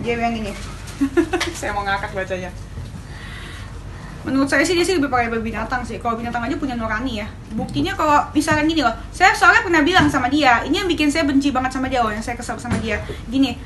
Dia yang ini. Saya mau ngakak bacanya. Menurut saya sih dia sih lebih pakai binatang sih. Kalau binatang aja punya nurani ya. Buktinya kalau misalkan gini loh, saya soalnya pernah bilang sama dia, ini yang bikin saya benci banget sama dia loh, yang saya kesal sama dia. Gini.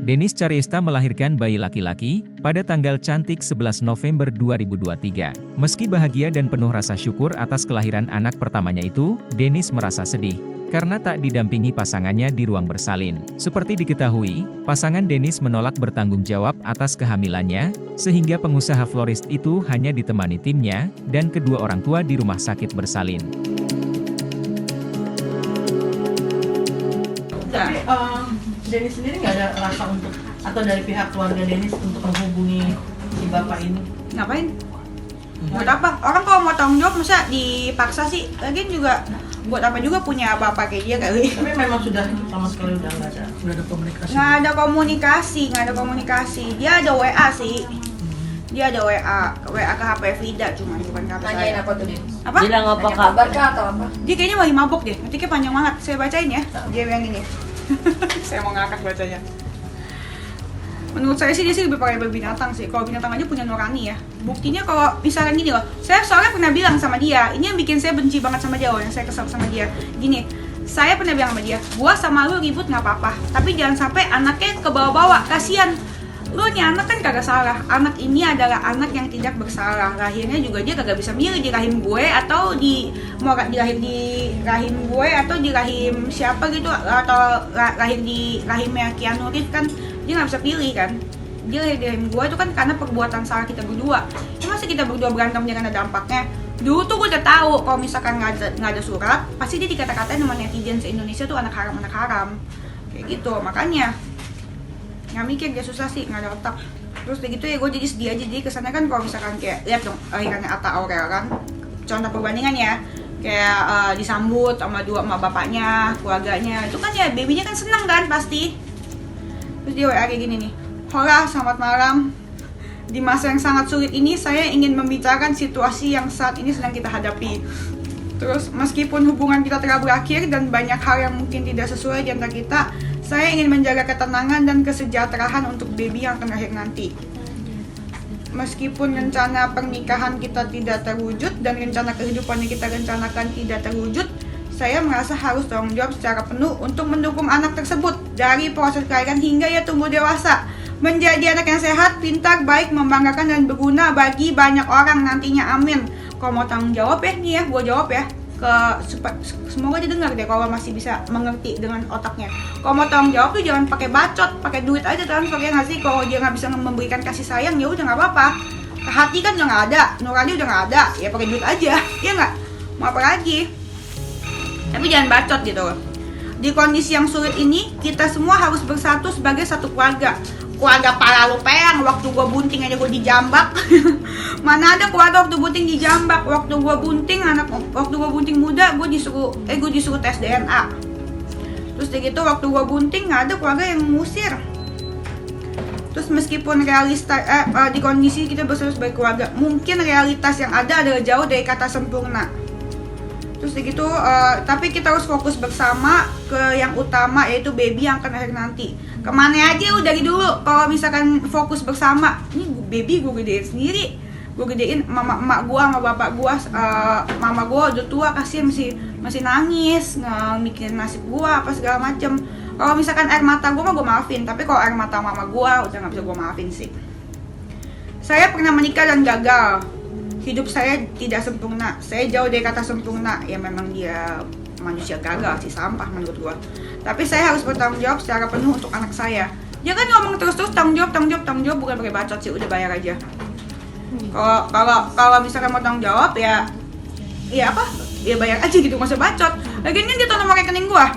Denis Carysta melahirkan bayi laki-laki pada tanggal cantik 11 November 2023. Meski bahagia dan penuh rasa syukur atas kelahiran anak pertamanya itu, Denis merasa sedih karena tak didampingi pasangannya di ruang bersalin. Seperti diketahui, pasangan Denis menolak bertanggung jawab atas kehamilannya, sehingga pengusaha florist itu hanya ditemani timnya dan kedua orang tua di rumah sakit bersalin. Tapi Denis sendiri nggak ada rasa untuk, atau dari pihak keluarga Denis untuk menghubungi si bapak ini? Ngapain? Buat apa? Orang kalau mau tanggung jawab masa dipaksa sih? Lagian juga buat apa juga punya bapak kayak dia kali. Tapi memang sudah sama sekali udah nggak ada komunikasi. Nggak ada komunikasi. Dia ada WA sih. Dia ada WA ke HP Vida cuma bukan ke HP saya. Nanyain apa tuh, Din? Apa? Bilang apa, kabar kah atau apa? Dia kayaknya lagi mabok deh. Ngetiknya panjang banget. Saya bacain ya. Dia yang ini. Saya mau ngakak bacanya. Menurut saya sih dia sih lebih pakai binatang sih. Kalau binatang aja punya nurani ya. Buktinya kalau misalkan gini loh, saya soalnya pernah bilang sama dia, ini yang bikin saya benci banget sama dia loh, yang saya kesal sama dia. Gini, saya pernah bilang sama dia, gua sama lu ribut nggak apa-apa, tapi jangan sampai anaknya kebawa-bawa, kasihan. Lu nih anak kan kagak salah. Anak ini adalah anak yang tidak bersalah. Lahirnya juga dia kagak bisa milih di rahim gue atau mau dilahir di rahim gue atau di rahim siapa gitu, atau lahir di rahimnya Keanu Reeves kan dia nggak bisa pilih kan. Dia lahir di rahim gue itu kan karena perbuatan salah kita berdua. Masa kita berdua berantem jangan ada dampaknya. Dulu tuh gue udah tahu kalau misalkan nggak ada surat, pasti dia dikata-katain sama netizen se-Indonesia tuh anak haram kayak gitu. Makanya nggak mikir, dia susah sih, nggak ada otak. Terus kayak gitu ya gue jadi sedih aja. Jadi kesannya kan kalau misalkan kayak lihat dong lahirannya Atta Aurel kan, contoh perbandingan ya, kayak disambut sama bapaknya, keluarganya, itu kan ya babynya kan seneng kan pasti. Terus dia WA kayak gini nih, hola selamat malam, di masa yang sangat sulit ini saya ingin membicarakan situasi yang saat ini sedang kita hadapi. Terus meskipun hubungan kita telah berakhir dan banyak hal yang mungkin tidak sesuai di antara kita, saya ingin menjaga ketenangan dan kesejahteraan untuk baby yang akan lahir nanti. Meskipun rencana pernikahan kita tidak terwujud dan rencana kehidupan yang kita rencanakan tidak terwujud, saya merasa harus tanggung jawab secara penuh untuk mendukung anak tersebut dari proses kelahiran hingga ia tumbuh dewasa, menjadi anak yang sehat, pintar, baik, membanggakan dan berguna bagi banyak orang nantinya. Amin. Kalau mau tanggung jawab ya, nih ya, gue jawab ya. Semoga dia dengar deh kalau masih bisa mengerti dengan otaknya. Kalau mau tanggung jawab tuh jangan pakai bacot, pakai duit aja transfer ya nggak sih. Kalau dia nggak bisa memberikan kasih sayang ya udah nggak apa-apa. Hati kan udah nggak ada, nurani udah nggak ada, ya pakai duit aja, ya nggak? Mau apa lagi? Tapi jangan bacot gitu loh. Di kondisi yang sulit ini kita semua harus bersatu sebagai satu keluarga. Keluarga pala lu peang, waktu gua bunting aja gua dijambak. Mana ada keluarga waktu bunting dijambak. Waktu gua bunting muda gua disuruh tes DNA. Terus kayak gitu waktu gua bunting nggak ada keluarga yang mengusir. Terus meskipun di kondisi kita bersatu sebagai keluarga, mungkin realitas yang ada adalah jauh dari kata sempurna. Terus kayak gitu, tapi kita harus fokus bersama ke yang utama, yaitu baby yang akan lahir nanti. Kemana aja lu dari dulu, kalau misalkan fokus bersama, ini baby gue gedein sendiri. Gue gedein emak gue sama bapak gue, mama gue udah tua, kasihan masih nangis, mikirin nasib gue apa segala macem. Kalau misalkan air mata gue mah gue maafin, tapi kalau air mata mama gue udah gak bisa gue maafin sih. Saya pernah menikah dan gagal. Hidup saya tidak sempurna, saya jauh dari kata sempurna. Ya memang dia manusia gagal sih, sampah menurut gua. Tapi saya harus bertanggung jawab secara penuh untuk anak saya. Jangan ngomong terus-terus tanggung jawab, bukan pakai bacot sih, udah bayar aja. Kalau misalkan mau tanggung jawab ya bayar aja gitu, nggak usah bacot. Lagian kan dia tahu nomor rekening gua.